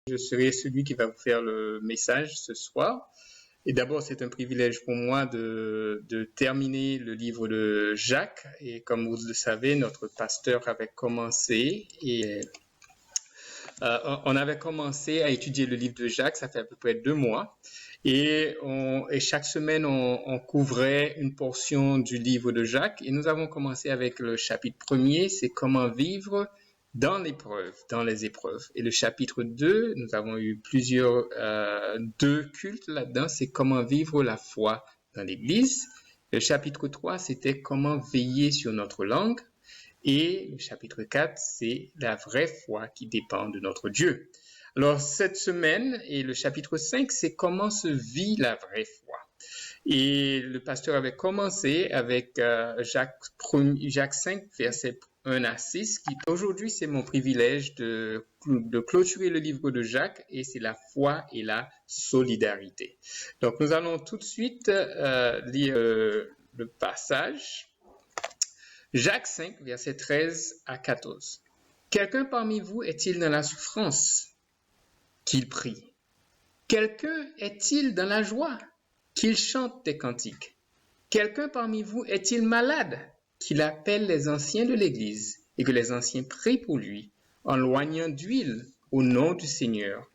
Je serai celui qui va vous faire le message ce soir. Et d'abord, c'est un privilège pour moi de terminer le livre de Jacques. Et comme vous le savez, notre pasteur avait commencé on avait commencé à étudier le livre de Jacques, ça fait à peu près 2 mois. Et chaque semaine, on couvrait une portion du livre de Jacques. Et nous avons commencé avec le chapitre 1er, c'est comment vivre dans les épreuves. Et le chapitre 2, nous avons eu deux cultes là-dedans, c'est comment vivre la foi dans l'Église. Le chapitre 3, c'était comment veiller sur notre langue. Et le chapitre 4, c'est la vraie foi qui dépend de notre Dieu. Alors, cette semaine, et le chapitre 5, c'est comment se vit la vraie foi. Et le pasteur avait commencé avec Jacques 5, versets 1 à 6. Aujourd'hui, c'est mon privilège de clôturer le livre de Jacques, et c'est la foi et la solidarité. Donc, nous allons tout de suite lire le passage. Jacques 5, versets 13 à 14. Quelqu'un parmi vous est-il dans la souffrance? Qu'il prie. Quelqu'un est-il dans la joie? Qu'il chante des cantiques. Quelqu'un parmi vous est-il malade? Qu'il appelle les anciens de l'Église et que les anciens prient pour lui en loignant d'huile au nom du Seigneur.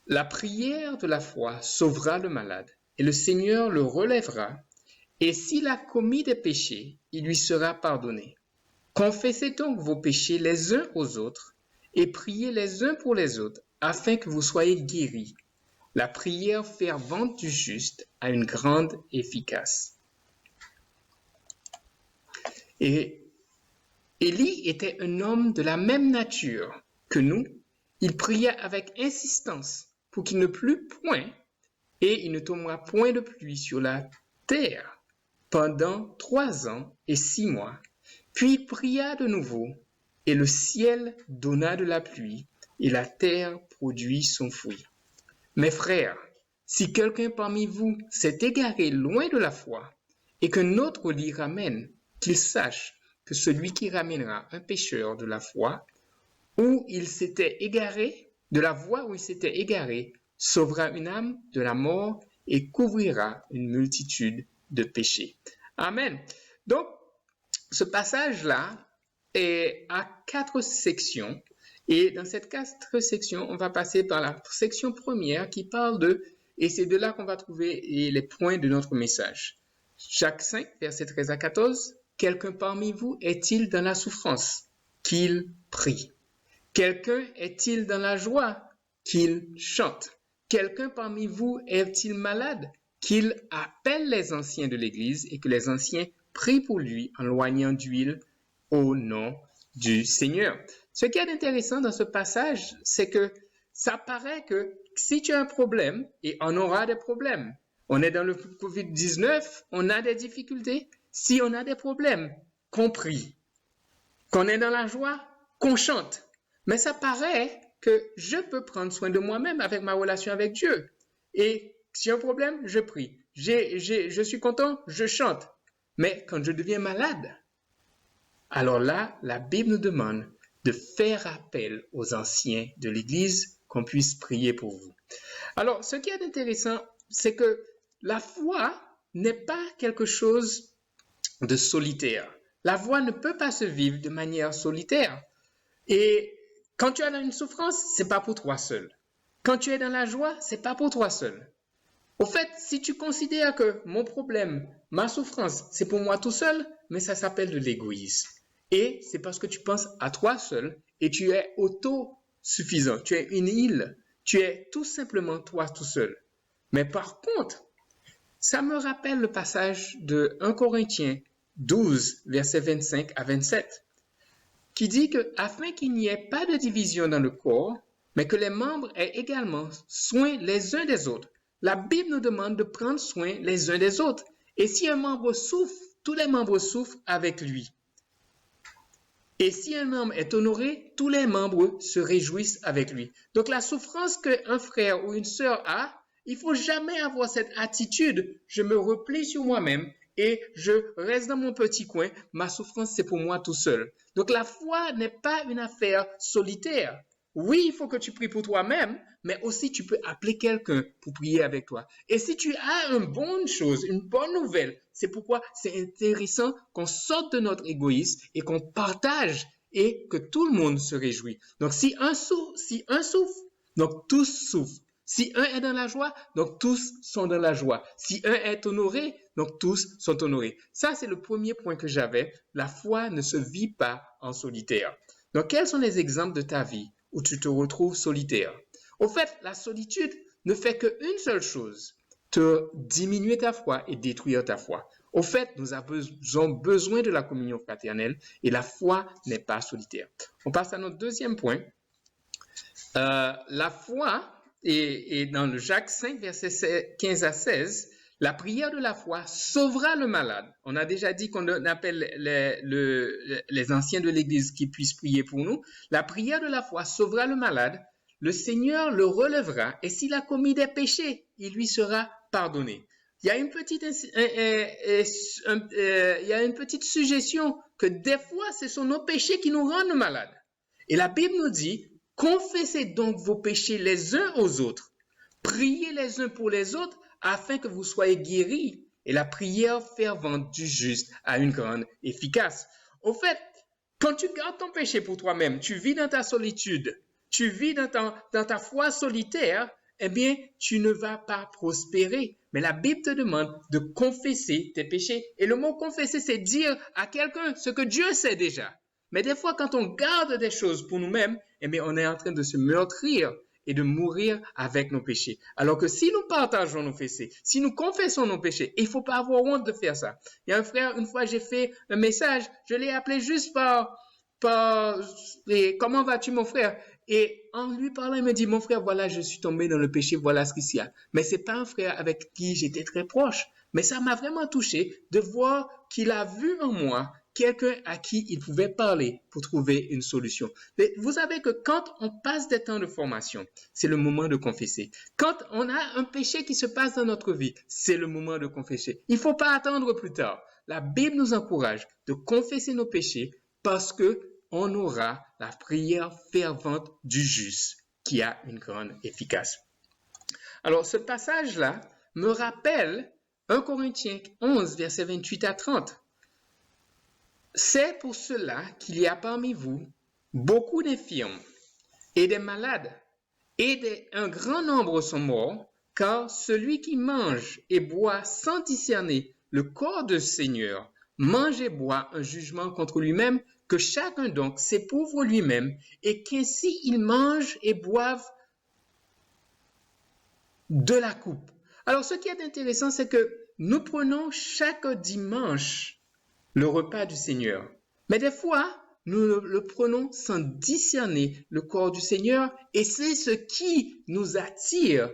La prière de la foi sauvera le malade et le Seigneur le relèvera. Et s'il a commis des péchés, il lui sera pardonné. Confessez donc vos péchés les uns aux autres et priez les uns pour les autres afin que vous soyez guéris. La prière fervente du juste a une grande efficace. Et Élie était un homme de la même nature que nous. Il pria avec insistance pour qu'il ne plût point et il ne tombera point de pluie sur la terre pendant 3 ans et 6 mois. Puis il pria de nouveau, et le ciel donna de la pluie, et la terre produit son fruit. Mes frères, si quelqu'un parmi vous s'est égaré loin de la foi, et qu'un autre l'y ramène, qu'il sache que celui qui ramènera un pécheur de la foi, où il s'était égaré, de la voie où il s'était égaré, sauvera une âme de la mort et couvrira une multitude de péchés. Amen. Donc, ce passage-là est à 4 sections. Et dans ces 4 sections, on va passer par la section première qui parle et c'est de là qu'on va trouver les points de notre message. Jacques 5, versets 13 à 14. Quelqu'un parmi vous est-il dans la souffrance? Qu'il prie. Quelqu'un est-il dans la joie? Qu'il chante. Quelqu'un parmi vous est-il malade? Qu'il appelle les anciens de l'Église et que les anciens prient pour lui en loignant d'huile au nom du Seigneur. Ce qui est intéressant dans ce passage, c'est que ça paraît que si tu as un problème, et on aura des problèmes, on est dans le COVID-19, on a des difficultés, si on a des problèmes, qu'on prie, qu'on est dans la joie, qu'on chante. Mais ça paraît que je peux prendre soin de moi-même avec ma relation avec Dieu. Et si un problème, je prie. Je suis content, je chante. Mais quand je deviens malade, alors là, la Bible nous demande de faire appel aux anciens de l'Église qu'on puisse prier pour vous. Alors, ce qui est intéressant, c'est que la foi n'est pas quelque chose de solitaire. La foi ne peut pas se vivre de manière solitaire. Et quand tu es dans une souffrance, c'est pas pour toi seul. Quand tu es dans la joie, c'est pas pour toi seul. Au fait, si tu considères que mon problème, ma souffrance, c'est pour moi tout seul, mais ça s'appelle de l'égoïsme. Et c'est parce que tu penses à toi seul et tu es autosuffisant. Tu es une île. Tu es tout simplement toi tout seul. Mais par contre, ça me rappelle le passage de 1 Corinthiens 12, versets 25 à 27, qui dit que afin qu'il n'y ait pas de division dans le corps, mais que les membres aient également soin les uns des autres. La Bible nous demande de prendre soin les uns des autres. Et si un membre souffre, tous les membres souffrent avec lui. Et si un membre est honoré, tous les membres se réjouissent avec lui. Donc la souffrance qu'un frère ou une sœur a, il ne faut jamais avoir cette attitude. Je me replie sur moi-même et je reste dans mon petit coin. Ma souffrance, c'est pour moi tout seul. Donc la foi n'est pas une affaire solitaire. Oui, il faut que tu pries pour toi-même, mais aussi tu peux appeler quelqu'un pour prier avec toi. Et si tu as une bonne chose, une bonne nouvelle, c'est pourquoi c'est intéressant qu'on sorte de notre égoïsme et qu'on partage et que tout le monde se réjouit. Donc si un souffre, donc tous souffrent. Si un est dans la joie, donc tous sont dans la joie. Si un est honoré, donc tous sont honorés. Ça, c'est le premier point que j'avais. La foi ne se vit pas en solitaire. Donc, quels sont les exemples de ta vie où tu te retrouves solitaire? Au fait, la solitude ne fait qu'une seule chose, te diminuer ta foi et détruire ta foi. Au fait, nous avons besoin de la communion fraternelle et la foi n'est pas solitaire. On passe à notre deuxième point. La foi, et dans le Jacques 5, versets 15 à 16, la prière de la foi sauvera le malade. On a déjà dit qu'on appelle les anciens de l'Église qui puissent prier pour nous. La prière de la foi sauvera le malade. Le Seigneur le relèvera et s'il a commis des péchés, il lui sera pardonné. Il y a une petite suggestion que des fois, ce sont nos péchés qui nous rendent malades. Et la Bible nous dit, confessez donc vos péchés les uns aux autres. Priez les uns pour les autres afin que vous soyez guéris. Et la prière fervente du juste a une grande efficace. Au fait, quand tu gardes ton péché pour toi-même, tu vis dans ta solitude, tu vis dans ta foi solitaire, eh bien, tu ne vas pas prospérer. Mais la Bible te demande de confesser tes péchés. Et le mot confesser, c'est dire à quelqu'un ce que Dieu sait déjà. Mais des fois, quand on garde des choses pour nous-mêmes, eh bien, on est en train de se meurtrir et de mourir avec nos péchés. Alors que si nous partageons nos péchés, si nous confessons nos péchés, il ne faut pas avoir honte de faire ça. Il y a un frère, une fois, j'ai fait un message, je l'ai appelé juste par comment vas-tu, mon frère? Et en lui parlant, il me dit, mon frère, voilà, je suis tombé dans le péché, voilà ce qu'il y a. Mais c'est pas un frère avec qui j'étais très proche. Mais ça m'a vraiment touché de voir qu'il a vu en moi quelqu'un à qui il pouvait parler pour trouver une solution. Mais vous savez que quand on passe des temps de formation, c'est le moment de confesser. Quand on a un péché qui se passe dans notre vie, c'est le moment de confesser. Il ne faut pas attendre plus tard. La Bible nous encourage de confesser nos péchés parce que on aura la prière fervente du juste qui a une grande efficace. Alors, ce passage-là me rappelle 1 Corinthiens 11, versets 28 à 30. C'est pour cela qu'il y a parmi vous beaucoup d'infirmes et des malades, et un grand nombre sont morts, car celui qui mange et boit sans discerner le corps du Seigneur mange et boit un jugement contre lui-même, que chacun donc s'éprouve lui-même, et qu'ainsi il mange et boive de la coupe. Alors, ce qui est intéressant, c'est que nous prenons chaque dimanche le repas du Seigneur. Mais des fois, nous le prenons sans discerner le corps du Seigneur, et c'est ce qui nous attire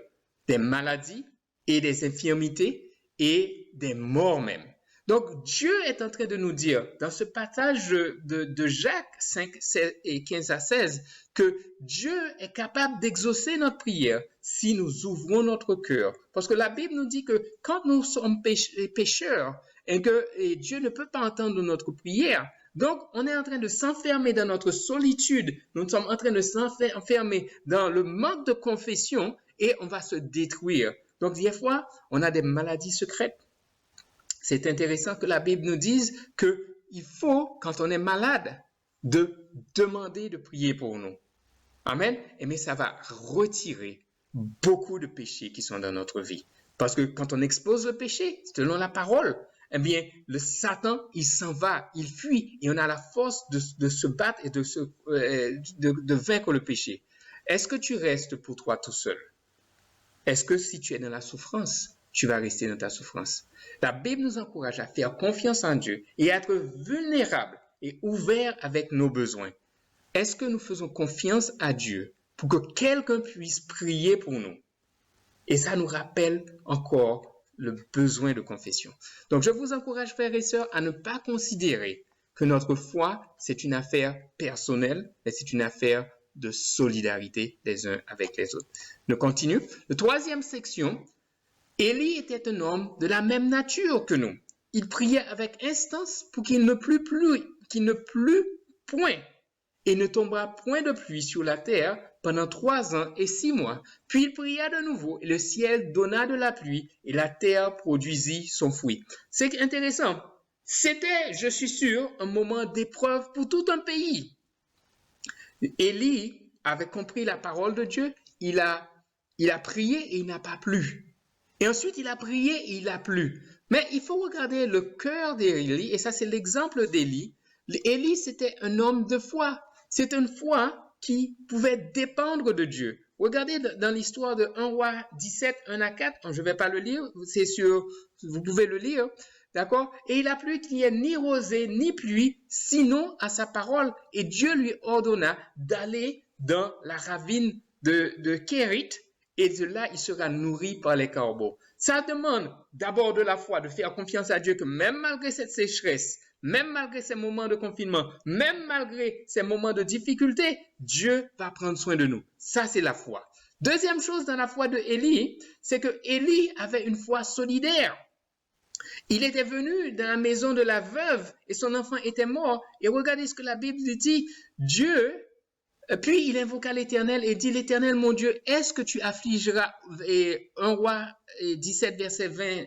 des maladies et des infirmités et des morts même. Donc, Dieu est en train de nous dire, dans ce passage de Jacques 5, 15 à 16, que Dieu est capable d'exaucer notre prière si nous ouvrons notre cœur. Parce que la Bible nous dit que quand nous sommes pécheurs et que Dieu ne peut pas entendre notre prière, donc on est en train de s'enfermer dans notre solitude, nous sommes en train de s'enfermer dans le manque de confession et on va se détruire. Donc, des fois, on a des maladies secrètes. C'est intéressant que la Bible nous dise qu'il faut, quand on est malade, de demander de prier pour nous. Amen. Mais ça va retirer beaucoup de péchés qui sont dans notre vie. Parce que quand on expose le péché, selon la parole, eh bien, le Satan, il s'en va, il fuit, et on a la force de se battre et de vaincre le péché. Est-ce que tu restes pour toi tout seul? Est-ce que si tu es dans la souffrance, tu vas rester dans ta souffrance? La Bible nous encourage à faire confiance en Dieu et à être vulnérables et ouverts avec nos besoins. Est-ce que nous faisons confiance à Dieu pour que quelqu'un puisse prier pour nous? Et ça nous rappelle encore le besoin de confession. Donc, je vous encourage, frères et sœurs, à ne pas considérer que notre foi, c'est une affaire personnelle, mais c'est une affaire de solidarité les uns avec les autres. Je continue. La troisième section, Élie était un homme de la même nature que nous. Il priait avec instance pour qu'il ne plût point, et ne tombera point de pluie sur la terre pendant 3 ans et 6 mois. Puis il pria de nouveau, et le ciel donna de la pluie, et la terre produisit son fruit. C'est intéressant. C'était, je suis sûr, un moment d'épreuve pour tout un pays. Élie avait compris la parole de Dieu, il a prié et il n'a pas plu. Et ensuite, il a prié et il a plu. Mais il faut regarder le cœur d'Élie, et ça c'est l'exemple d'Élie. Élie, c'était un homme de foi. C'est une foi qui pouvait dépendre de Dieu. Regardez dans l'histoire de 1 roi 17, 1 à 4, je ne vais pas le lire, c'est sûr, vous pouvez le lire, d'accord? Et il a plu qu'il n'y ait ni rosée ni pluie, sinon à sa parole. Et Dieu lui ordonna d'aller dans la ravine de Kérit, et de là, il sera nourri par les corbeaux. Ça demande d'abord de la foi, de faire confiance à Dieu que même malgré cette sécheresse, même malgré ces moments de confinement, même malgré ces moments de difficulté, Dieu va prendre soin de nous. Ça, c'est la foi. Deuxième chose dans la foi de Élie, c'est que Élie avait une foi solidaire. Il était venu dans la maison de la veuve et son enfant était mort. Et regardez ce que la Bible dit. Puis il invoqua l'Éternel et dit, l'Éternel, mon Dieu, est-ce que tu affligeras, 1 roi 17, verset 20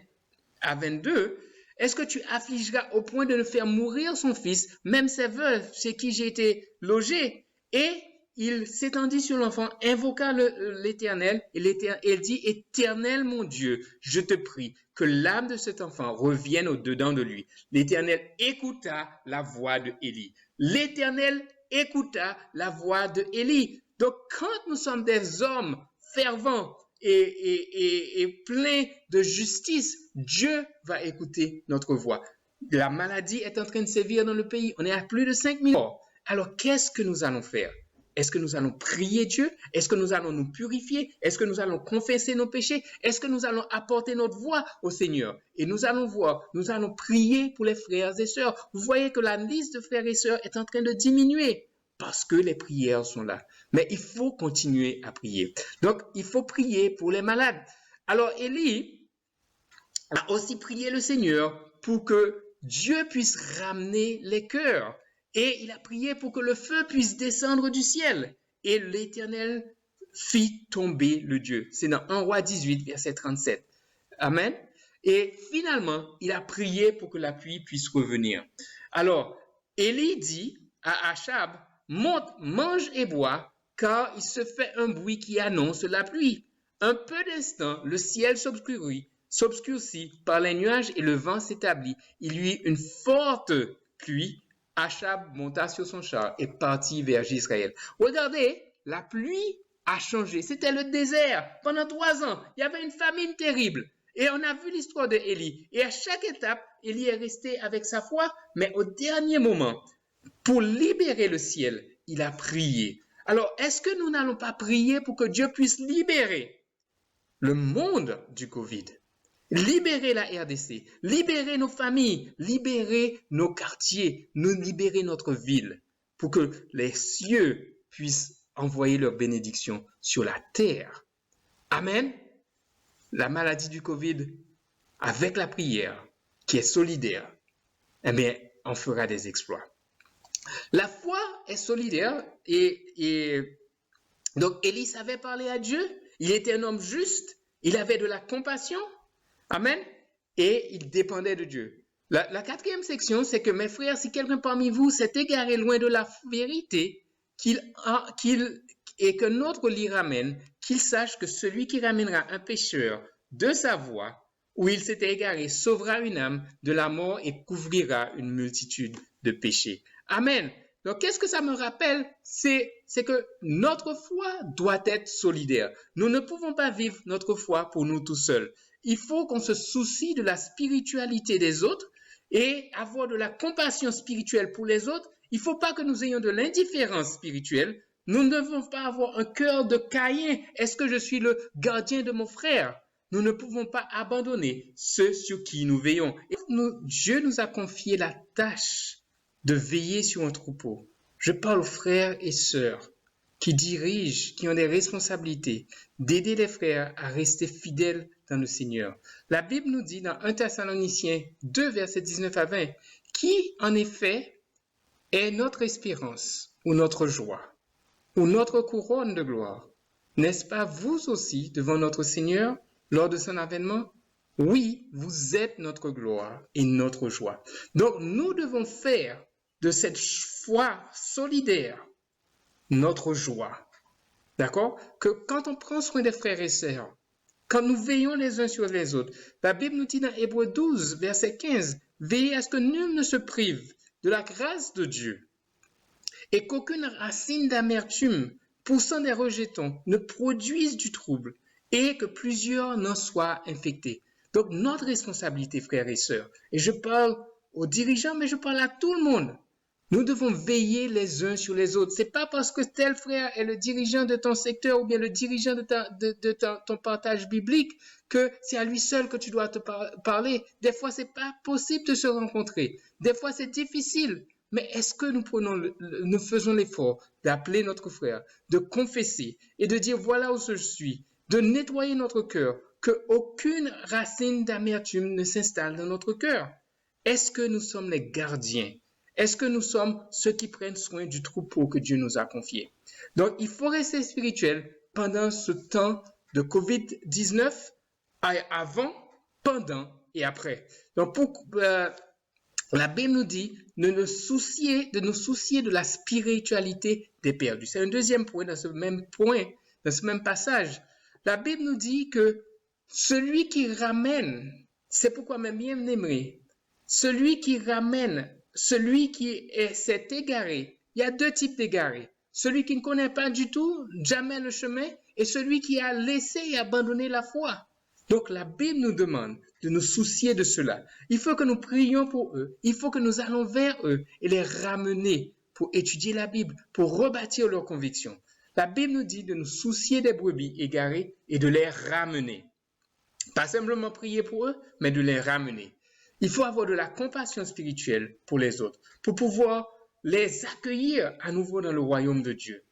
à 22, est-ce que tu affligeras au point de ne faire mourir son fils, même ses veuves, chez qui j'ai été logé? Et il s'étendit sur l'enfant, invoqua l'Éternel, et il dit, Éternel, mon Dieu, je te prie que l'âme de cet enfant revienne au-dedans de lui. L'Éternel écouta la voix de Élie. L'Éternel écouta la voix de Élie. Donc, quand nous sommes des hommes fervents et pleins de justice, Dieu va écouter notre voix. La maladie est en train de sévir dans le pays. On est à plus de 5 000 morts. Alors, qu'est-ce que nous allons faire? Est-ce que nous allons prier Dieu? Est-ce que nous allons nous purifier? Est-ce que nous allons confesser nos péchés? Est-ce que nous allons apporter notre voix au Seigneur? Et nous allons voir, nous allons prier pour les frères et sœurs. Vous voyez que la liste de frères et sœurs est en train de diminuer parce que les prières sont là. Mais il faut continuer à prier. Donc, il faut prier pour les malades. Alors, Élie a aussi prié le Seigneur pour que Dieu puisse ramener les cœurs. Et il a prié pour que le feu puisse descendre du ciel. Et l'Éternel fit tomber le Dieu. C'est dans 1 roi 18, verset 37. Amen. Et finalement, il a prié pour que la pluie puisse revenir. Alors, Élie dit à Achab, monte, mange et bois, car il se fait un bruit qui annonce la pluie. Un peu d'instant, le ciel s'obscurcit par les nuages et le vent s'établit. Il y eut une forte pluie. Achab monta sur son char et partit vers Jezreel. Regardez, la pluie a changé. C'était le désert. Pendant 3 ans, il y avait une famine terrible. Et on a vu l'histoire de Élie. Et à chaque étape, Élie est resté avec sa foi, mais au dernier moment, pour libérer le ciel, il a prié. Alors, est-ce que nous n'allons pas prier pour que Dieu puisse libérer le monde du Covid? Libérer la RDC, libérer nos familles, libérer nos quartiers, nous libérer notre ville pour que les cieux puissent envoyer leur bénédiction sur la terre. Amen. La maladie du Covid, avec la prière qui est solidaire, eh bien, on fera des exploits. La foi est solidaire et donc Élie savait parler à Dieu, il était un homme juste, il avait de la compassion. Amen. Et il dépendait de Dieu. La 4e section, c'est que mes frères, si quelqu'un parmi vous s'est égaré loin de la vérité, et qu'un autre l'y ramène, qu'il sache que celui qui ramènera un pécheur de sa voie, où il s'était égaré, sauvera une âme de la mort et couvrira une multitude de péchés. Amen. Donc, qu'est-ce que ça me rappelle? C'est que notre foi doit être solidaire. Nous ne pouvons pas vivre notre foi pour nous tout seuls. Il faut qu'on se soucie de la spiritualité des autres et avoir de la compassion spirituelle pour les autres. Il ne faut pas que nous ayons de l'indifférence spirituelle. Nous ne devons pas avoir un cœur de Caïn. Est-ce que je suis le gardien de mon frère? Nous ne pouvons pas abandonner ceux sur qui nous veillons. Et Dieu nous a confié la tâche de veiller sur un troupeau. Je parle aux frères et sœurs qui dirigent, qui ont des responsabilités, d'aider les frères à rester fidèles dans le Seigneur. La Bible nous dit dans 1 Thessaloniciens 2, versets 19 à 20, qui en effet est notre espérance ou notre joie, ou notre couronne de gloire? N'est-ce pas vous aussi devant notre Seigneur lors de son avènement? Oui, vous êtes notre gloire et notre joie. Donc nous devons faire de cette foi solidaire notre joie. D'accord? Que quand on prend soin des frères et sœurs, quand nous veillons les uns sur les autres, la Bible nous dit dans Hébreux 12, verset 15, veillez à ce que nul ne se prive de la grâce de Dieu et qu'aucune racine d'amertume poussant des rejetons ne produise du trouble et que plusieurs n'en soient infectés. Donc notre responsabilité, frères et sœurs, et je parle aux dirigeants, mais je parle à tout le monde, nous devons veiller les uns sur les autres. Ce n'est pas parce que tel frère est le dirigeant de ton secteur ou bien le dirigeant de ton partage biblique que c'est à lui seul que tu dois te parler. Des fois, ce n'est pas possible de se rencontrer. Des fois, c'est difficile. Mais est-ce que nous faisons l'effort d'appeler notre frère, de confesser et de dire voilà où je suis, de nettoyer notre cœur, qu'aucune racine d'amertume ne s'installe dans notre cœur? Est-ce que nous sommes les gardiens? Est-ce que nous sommes ceux qui prennent soin du troupeau que Dieu nous a confié? Donc, il faut rester spirituel pendant ce temps de COVID-19, avant, pendant et après. Donc, la Bible nous dit de nous soucier de la spiritualité des perdus. C'est un deuxième point, dans ce même passage. La Bible nous dit que celui qui ramène, c'est pourquoi même bien aimé, celui qui s'est égaré, il y a deux types d'égarés. Celui qui ne connaît pas du tout, jamais le chemin, et celui qui a laissé et abandonné la foi. Donc la Bible nous demande de nous soucier de cela. Il faut que nous prions pour eux, il faut que nous allons vers eux et les ramener pour étudier la Bible, pour rebâtir leurs convictions. La Bible nous dit de nous soucier des brebis égarées et de les ramener. Pas simplement prier pour eux, mais de les ramener. Il faut avoir de la compassion spirituelle pour les autres, pour pouvoir les accueillir à nouveau dans le royaume de Dieu.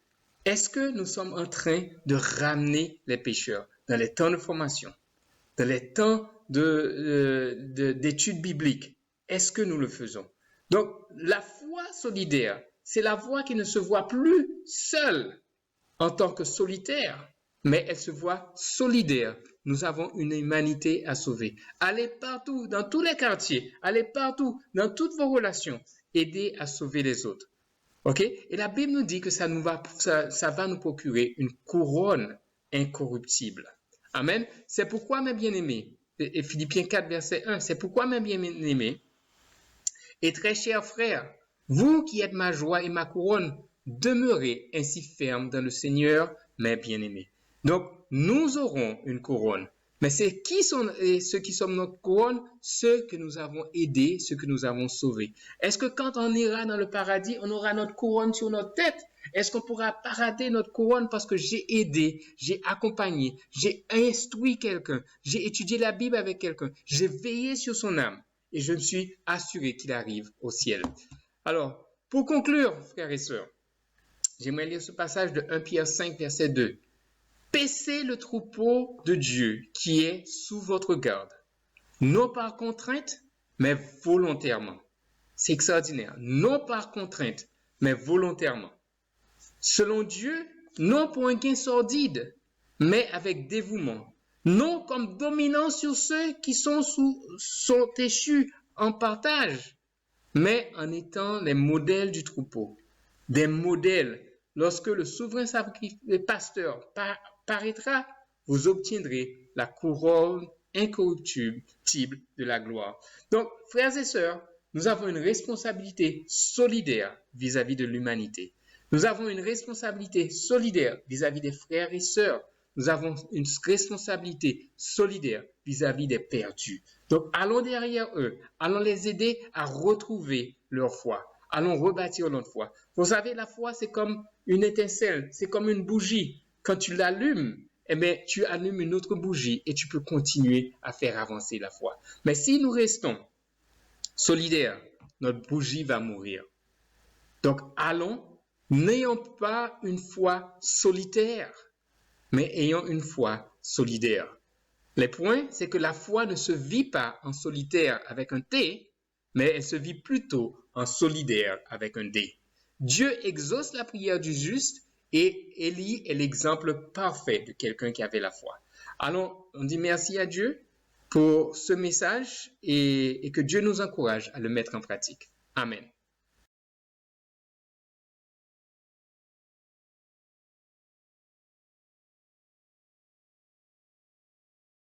Est-ce que nous sommes en train de ramener les pécheurs dans les temps de formation, dans les temps d'études bibliques? Est-ce que nous le faisons? Donc, la foi solidaire, c'est la foi qui ne se voit plus seule en tant que solitaire, mais elle se voit solidaire. Nous avons une humanité à sauver. Allez partout, dans tous les quartiers, allez partout, dans toutes vos relations, aidez à sauver les autres. OK? Et la Bible nous dit que ça va nous procurer une couronne incorruptible. Amen. C'est pourquoi, mes bien-aimés, et Philippiens 4, verset 1, c'est pourquoi, mes bien-aimés, et très chers frères, vous qui êtes ma joie et ma couronne, demeurez ainsi fermes dans le Seigneur, mes bien-aimés. Donc, nous aurons une couronne. Mais c'est ceux qui sont notre couronne? Ceux que nous avons aidés, ceux que nous avons sauvés. Est-ce que quand on ira dans le paradis, on aura notre couronne sur notre tête? Est-ce qu'on pourra parader notre couronne parce que j'ai aidé, j'ai accompagné, j'ai instruit quelqu'un, j'ai étudié la Bible avec quelqu'un, j'ai veillé sur son âme et je me suis assuré qu'il arrive au ciel? Alors, pour conclure, frères et sœurs, j'aimerais lire ce passage de 1 Pierre 5, verset 2. Paissez le troupeau de Dieu qui est sous votre garde, non par contrainte, mais volontairement. C'est extraordinaire. Non par contrainte, mais volontairement. Selon Dieu, non pour un gain sordide, mais avec dévouement. Non comme dominant sur ceux qui sont échus en partage, mais en étant les modèles du troupeau. Des modèles. Lorsque le souverain pasteur paraîtra, vous obtiendrez la couronne incorruptible de la gloire. Donc, frères et sœurs, nous avons une responsabilité solidaire vis-à-vis de l'humanité. Nous avons une responsabilité solidaire vis-à-vis des frères et sœurs. Nous avons une responsabilité solidaire vis-à-vis des perdus. Donc, allons derrière eux, allons les aider à retrouver leur foi. Allons rebâtir notre foi. Vous savez, la foi, c'est comme une étincelle, c'est comme une bougie. Quand tu l'allumes, eh bien, tu allumes une autre bougie et tu peux continuer à faire avancer la foi. Mais si nous restons solidaires, notre bougie va mourir. Donc, allons, n'ayons pas une foi solitaire, mais ayons une foi solidaire. Le point, c'est que la foi ne se vit pas en solitaire avec un T, mais elle se vit plutôt en solidaire avec un D. Dieu exauce la prière du juste et Élie est l'exemple parfait de quelqu'un qui avait la foi. Alors, on dit merci à Dieu pour ce message et que Dieu nous encourage à le mettre en pratique. Amen.